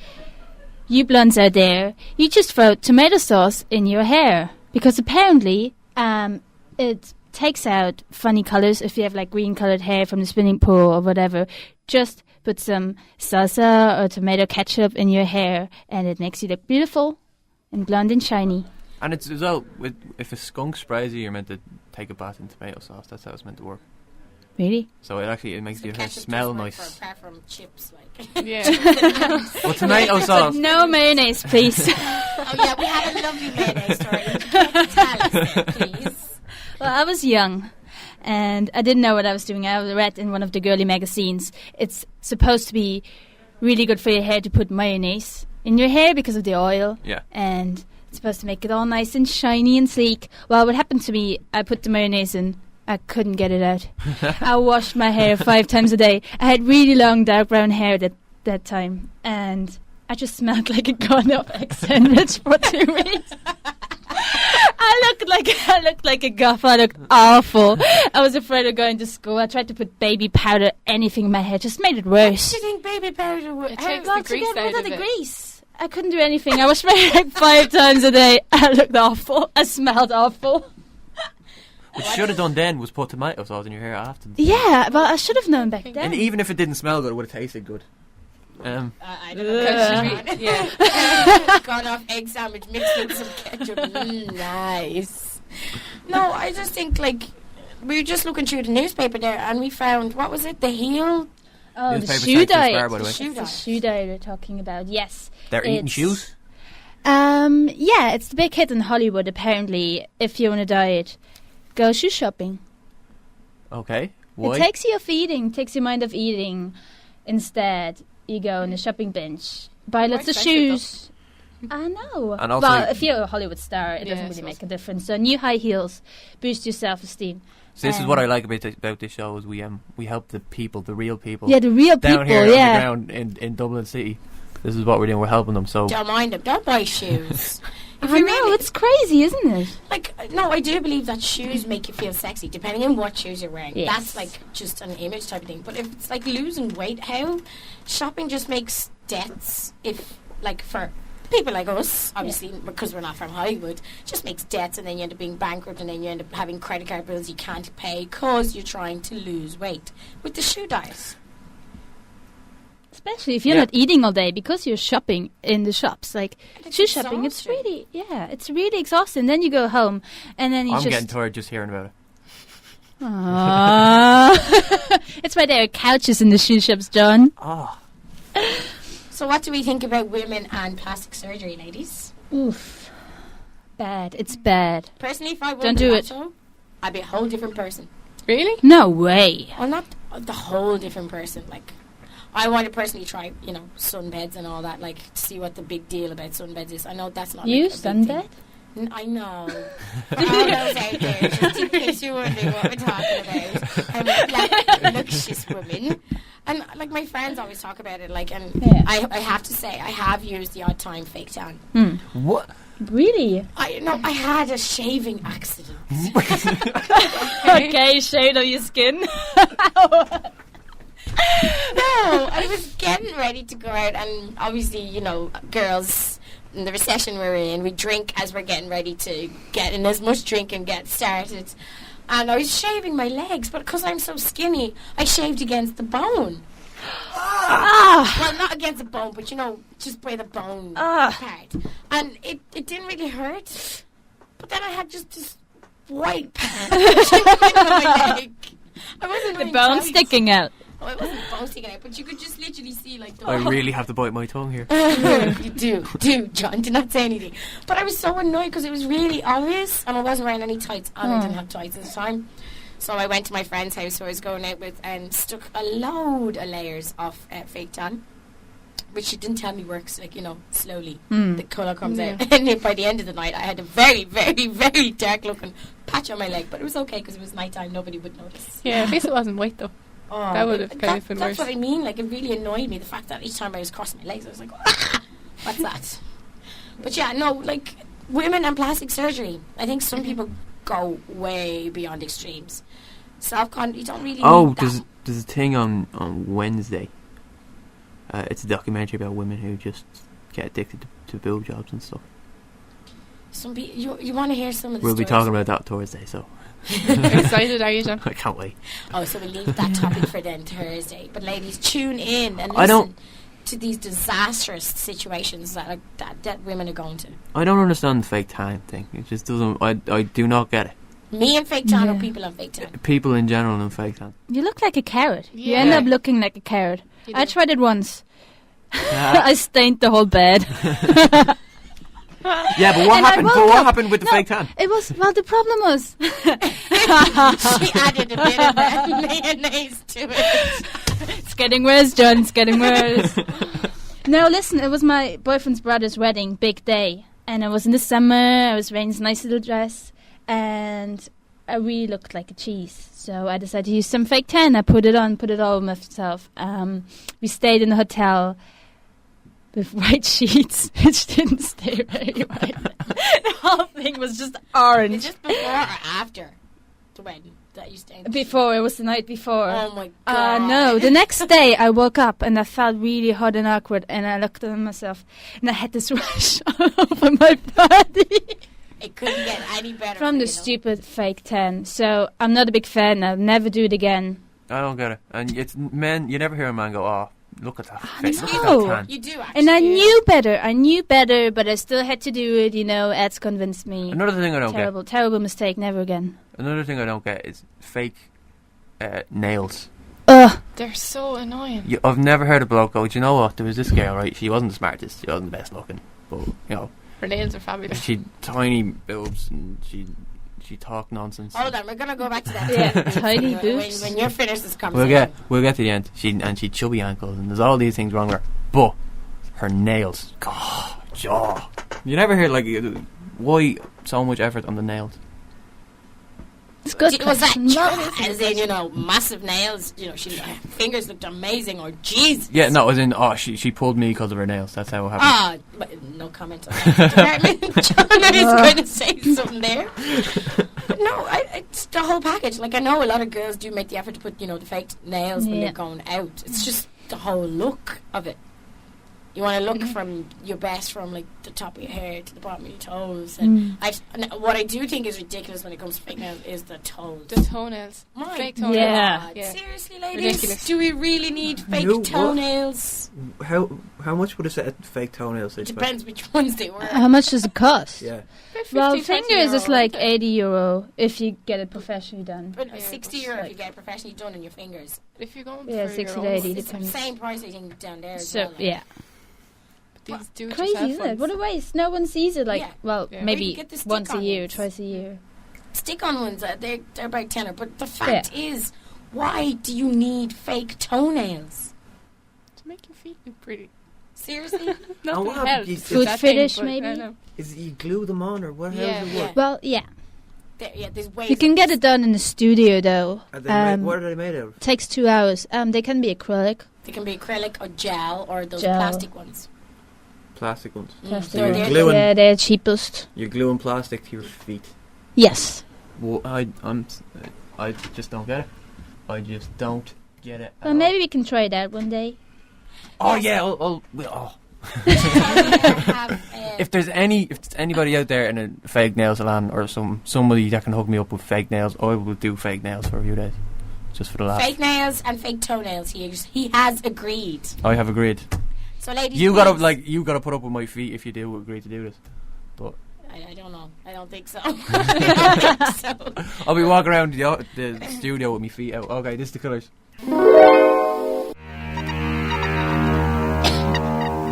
you blondes out there, you just throw tomato sauce in your hair because apparently it takes out funny colors. If you have like green colored hair from the swimming pool or whatever, just put some salsa or tomato ketchup in your hair and it makes you look beautiful and blonde and shiny. And it's as well, if a skunk sprays you, you're meant to take a bath in tomato sauce. That's how it's meant to work. Really? So it makes So your hair ketchup smell does work nice. apart from chips, like. Yeah. Well, tomato sauce. No mayonnaise, please. Oh yeah, we had a lovely mayonnaise story. Would you like to tell us, please? Well, I was young and I didn't know what I was doing. I read in one of the girly magazines, it's supposed to be really good for your hair to put mayonnaise in your hair because of the oil. Yeah. And it's supposed to make it all nice and shiny and sleek. Well, what happened to me, I put the mayonnaise in. I couldn't get it out. I washed my hair 5 times a day. I had really long dark brown hair that time, and I just smelled like a gone up egg sandwich for 2 weeks. I looked like a goth. I looked awful. I was afraid of going to school. I tried to put baby powder, anything in my hair, just made it worse. Do you think baby powder would? It takes Well, the to grease get rid out of of the it. grease. I couldn't do anything. I washed my hair like 5 times a day. I looked awful. I smelled awful. What you should have done then was put tomato sauce in your hair after. Yeah, well, I should have known back then. And even if it didn't smell good, it would have tasted good. I don't know. Because yeah. Gone off egg sandwich mixed with some ketchup. Nice. No, I just think like we were just looking through the newspaper there, and we found, what was it? The heel. Oh, the Newspaper's shoe thanks to diet. Spar, by the way. It's the shoe diet we're talking about. Yes. They're eating It's- shoes? Yeah, it's the big hit in Hollywood, apparently. If you want to diet, go shoe shopping. Okay. Why? It takes you off eating, takes your mind off eating. Instead, you go on the shopping bench, buy lots of expensive, shoes. I know. And also- well, if you're a Hollywood star, it Yeah, doesn't I really make suppose. a difference. So new high heels, boost your self-esteem. So this is what I like about this show is we help the people, the real people. Yeah, the real down people, here yeah. on the ground in Dublin City. This is what we're doing. We're helping them. So Don't mind them. Don't buy shoes. If I you know, really- it's crazy, isn't it? Like, no, I do believe that shoes make you feel sexy, depending on what shoes you're wearing. Yes. That's like just an image type of thing. But if it's like losing weight, how shopping just makes debts, if like for people like us, obviously because we're not from Hollywood, just makes debts, and then you end up being bankrupt, and then you end up having credit card bills you can't pay because you're trying to lose weight. With the shoe diet, Especially if you're Yeah. not eating all day because you're shopping in the shops. Like, It's shoe shopping, it's exhausting. it's really exhausting. Then you go home and then you I'm just... getting tired just hearing about it. It's why there are couches in the shoe shops, John. Oh. So what do we think about women and plastic surgery, ladies? Oof. Bad. It's bad. Personally, if I won Don't the do it. lotto, I'd be a whole different person. Really? No way. Well, not the whole different person. Like, I want to personally try, sunbeds and all that. Like, to see what the big deal about sunbeds is. I know that's not You like, a big thing. sunbed? I know. For all those out there, just in case you're wondering what we're talking about. I'm a black, luxurious woman. And, like, my friends always talk about it. Like, and Yeah. I have to say, I have used the odd time fake tan. What? Really? I had a shaving accident. Okay, shade on your skin. No, I was getting ready to go out, and obviously, girls, in the recession we're in, we drink as we're getting ready to get in as much drink and get started. And I was shaving my legs, but because I'm so skinny, I shaved against the bone. Well, not against the bone, but just by the bone part. And it didn't really hurt. But then I had just this white patch on my leg. I wasn't The wearing bone tights. sticking out. Oh, it wasn't bone sticking out, but you could just literally see like the I really have to bite my tongue here. You do, John. Do not say anything. But I was so annoyed because it was really obvious, and I wasn't wearing any tights, and I didn't have tights at the time. So I went to my friend's house who I was going out with and stuck a load of layers of fake tan, which she didn't tell me works, slowly. The colour comes out. And then by the end of the night, I had a very, very, very dark looking patch on my leg. But it was okay because it was nighttime. Nobody would notice. Yeah, at least it wasn't white though. Oh, That would have kind of been That's worse. what I mean. Like, it really annoyed me. The fact that each time I was crossing my legs, I was like, what's that? But yeah, no, like, women and plastic surgery. I think some people go way beyond extremes. You don't really need that. There's a thing on Wednesday. It's a documentary about women who just get addicted to boob jobs and stuff. Some people, you want to hear some of the We'll be stories? talking about that Thursday, so Excited, are you, John? I can't wait. Oh, so we'll leave that topic for then Thursday. But ladies, tune in and I don't- listen to these disastrous situations that women are going to. I don't understand the fake tan thing. It just doesn't. I do not get it. Me and fake tan, or Yeah. people on fake tan? People in general and fake tan. You look like a carrot. You Yeah. end up looking like a carrot. You I do. tried it once. I stained the whole bed. Yeah, but what And I happened? woke But what up- happened with the no, fake tan? It was, well, the problem was... She added a bit of mayonnaise to it. It's getting worse, John. It's getting worse. No, listen. It was my boyfriend's brother's wedding, big day, and it was in the summer. I was wearing this nice little dress, and I really looked like a cheese. So I decided to use some fake tan. I put it on, put it all over myself. We stayed in a hotel with white sheets, which didn't stay very white. The whole thing was just orange. Just before or after the wedding that you stayed? Before, it was the night before. Oh my god. No, the next day I woke up and I felt really hot and awkward, and I looked at myself and I had this rash all over my body It couldn't get any better. from the stupid fake tan. So I'm not a big fan. I'll never do it again. I don't get it. And it's men. You never hear a man go, "Oh, look at that face. Look no. at that tan." You do actually. And I knew better, but I still had to do it, Ed's convinced me. Another thing I don't Terrible mistake, never again. get. Another thing I don't get is fake nails. Ugh. They're so annoying. I've never heard a bloke go, "Do you know what? There was this girl, right? She wasn't the smartest. She wasn't the best looking, but Her nails are fabulous. she had tiny boobs and she talked nonsense." Hold on, we're gonna go back to that. Yeah, tiny when, boobs. When you're finished this conversation. We'll get to the end. She chubby ankles and there's all these things wrong with her, but her nails, God, jaw. You never hear why so much effort on the nails? It's good. Was that question. as in, massive nails? Her fingers looked amazing, or Jesus. Yeah, no, as in, she pulled me because of her nails. That's how it happened. But no comment on that department. John is going to say something there. But no, it's the whole package. Like, I know a lot of girls do make the effort to put, the fake nails when Yeah. they're going out. It's just the whole look of it. You want to look from your best, from like the top of your hair to the bottom of your toes. And what I do think is ridiculous when it comes to fake nails is the toes. The toenails. My Fake toenails. Yeah. Yeah. Seriously, ladies, Ridiculous. do we really need fake What? toenails? How much would a set of fake toenails? Depends which ones they were. How much does it cost? Yeah. About Well, 50, 20 fingers is euro, like aren't they? €80 if you get it professionally done. But Yeah, 60 but euro like- if you get it professionally done in your fingers. If you're going Yeah, for 60 your to own, 80. It's the depends. same price I think down there as So well. like. yeah, these do it crazy, yourself isn't it? ones. What a waste! No one sees it. Like, Yeah. well, Yeah. Or you maybe get the once a stick-on year, ones. twice a year. Stick-on ones, they're about tenner. But the fact is, why do you need fake toenails? To make your feet look pretty. Seriously? Nothing what else. is Foot That thing, fetish, but I maybe? don't know. Is it you glue them on or what? How Yeah. does it work? Well, yeah, There's ways. you can get it done in the studio though. What are they made out of? Takes 2 hours. They can be acrylic. They can be acrylic or gel or those Gel. plastic ones. Plastic ones. Plastic. So you're they're- gluing- Yeah, they're cheapest. You're gluing plastic to your feet. Yes. Well, I just don't get it. I just don't get it. at Well, all. maybe we can try it out one day. Oh Yes. yeah. If there's anybody out there in a fake nail salon or somebody that can hook me up with fake nails, I will do fake nails for a few days, just for the laugh. Fake nails and fake toenails. He has agreed. I have agreed. So, ladies, You please- gotta put up with my feet if you do agree to do this. But I don't know. I don't think so. I don't think so. I'll be walking around the studio with my feet out. Okay, this is the Killers.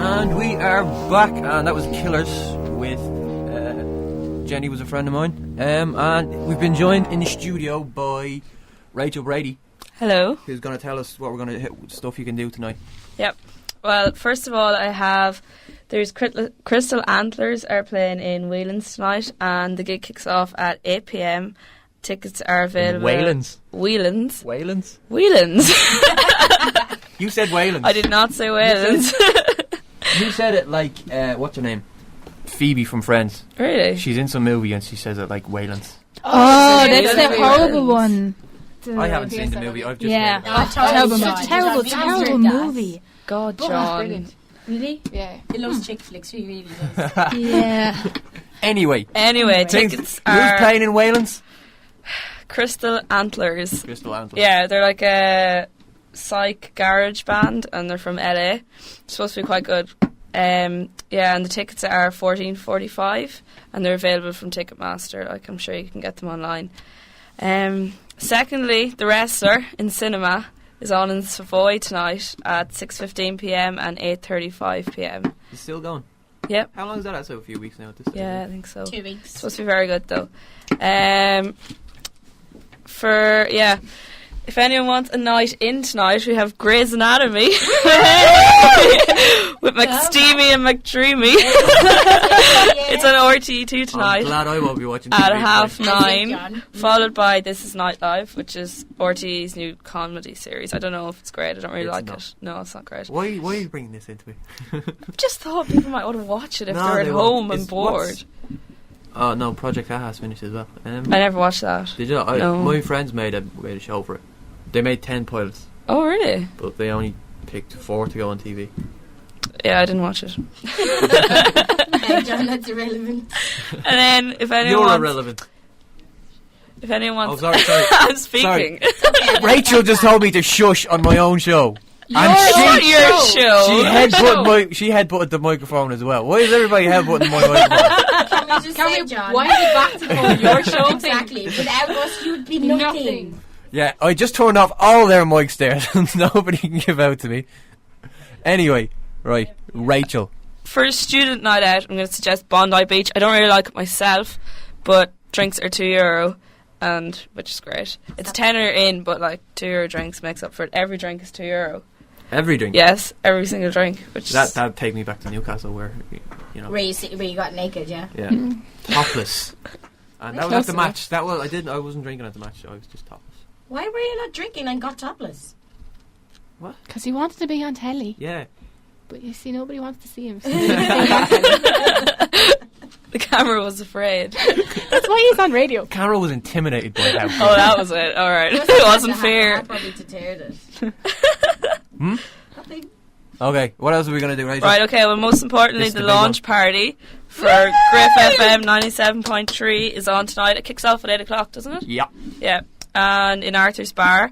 And we are back, and that was Killers with Jenny was a friend of mine. And we've been joined in the studio by Rachel Brady, Hello. who's going to tell us what we're going to hit stuff you can do tonight. Yep. Well, first of all, there's Crystal Antlers are playing in Whelan's tonight, and the gig kicks off at 8 p.m. Tickets are available. Waylands. Whelan's. Waylands? Whelan's. You said Waylands. I did not say Whelan's. You said it like, what's her name? Phoebe from Friends. Really? She's in some movie and she says it like Waylands. Oh, so that's yeah. the horrible one. I haven't seen the movie. I've just Yeah. made it. Oh, Terrible, John, terrible, John, terrible John, movie. God, Oh, John. brilliant. Really? Yeah. He loves chick flicks. He really does. Yeah. Anyway, Anyway, things, tickets who's are playing in Waylands? Crystal Antlers. Crystal Antlers. Yeah, they're like a psych garage band, and they're from LA. It's supposed to be quite good. Yeah, and the tickets are $14.45, and they're available from Ticketmaster. Like, I'm sure you can get them online. Secondly, The Wrestler in cinema is on in Savoy tonight at 6:15 p.m. and 8:35 p.m. It's still going. Yep. How long is that? That's a few weeks now at this stage. Yeah, I think so. 2 weeks. It's supposed to be very good though. If anyone wants a night in tonight, we have Grey's Anatomy with McSteamy and McDreamy. It's on RTE2 tonight. I'm glad I won't be watching At TV tonight. 9:30, followed by This Is Nightlife, which is RTE's new comedy series. I don't know if it's great. I don't really It's like not. it. No, it's not great. Why are you bringing this into me? Just thought people might want to watch it if No, they're at they won't. home and It's- bored. what's- Oh no, Project Aha's finished as well. I never watched that. Did you? No. My friends made a show for it. They made 10 pilots, Oh, really? but they only picked 4 to go on TV. Yeah, I didn't watch it. Hey, John, that's irrelevant. And then, if anyone You're wants, irrelevant. if anyone Oh, wants, sorry. I'm speaking. Rachel just told me to shush on my own show. And It's not your show. she headbutted the microphone as well. Why is everybody headbutting my microphone? Can we just say, John? Why is it back to going your show thing? Exactly. Without us, you'd be nothing. Yeah, I just turned off all their mics there, so nobody can give out to me. Anyway, right, Rachel. For a student night out, I'm going to suggest Bondi Beach. I don't really like it myself, but drinks are €2, and which is great. It's tenner in, but like €2 drinks makes up for it. Every drink is €2. Every drink. Yes, every single drink. Which is That'd take me back to Newcastle, where you know. Where you got naked, yeah? Yeah, topless. And that was at the match. I wasn't drinking at the match. I was just topless. Why were you not drinking and got topless? Because he wanted to be on telly. Yeah. But you see, nobody wants to see him. So the camera was afraid. that's why he's on radio. Carol was intimidated by how. Oh, that was it. All right, it wasn't fair. I probably deterred it. Nothing. Okay, what else are we gonna do, Rachel? Right, okay, well, most importantly, This is the the big launch party for Griff FM 97.3 is on tonight. It kicks off at 8 o'clock, doesn't it? Yeah. Yeah. And in Arthur's Bar.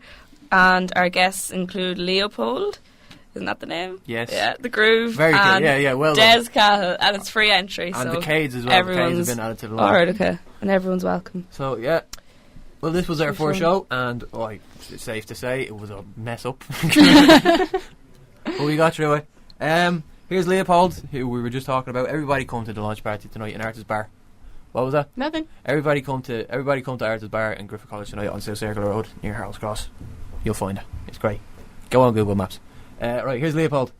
And our guests include Leopold. Isn't that the name? Yes. Yeah, The Groove. Very good. and Yeah, well done. Des Cahill. And it's free entry. And so the Cades as well. The Cades everyone's have been added to the line. Alright, okay. And everyone's welcome. So, yeah. Well, this was our Good first fun. show, and it's safe to say it was a mess up. But we got through it. Here's Leopold, who we were just talking about. Everybody come to the launch party tonight in Arthur's Bar. What was that? Nothing. Everybody come to Arthur's Bar in Griffith College tonight on South Circular Road near Harold's Cross. You'll find it. It's great. Go on Google Maps. Right, here's Leopold.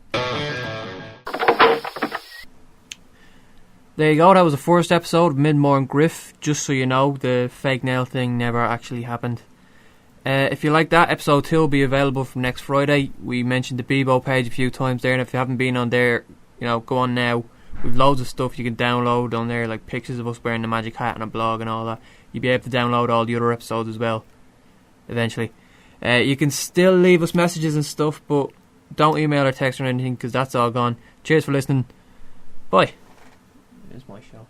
There you go. That was the first episode of MidMornGriff. Just so you know, the fake nail thing never actually happened. If you like that, episode 2 will be available from next Friday. We mentioned the BEBO page a few times there, and if you haven't been on there, go on now. We've loads of stuff you can download on there, like pictures of us wearing the magic hat and a blog and all that. You'll be able to download all the other episodes as well, eventually. You can still leave us messages and stuff, but don't email or text or anything, because that's all gone. Cheers for listening. Bye. It is my show.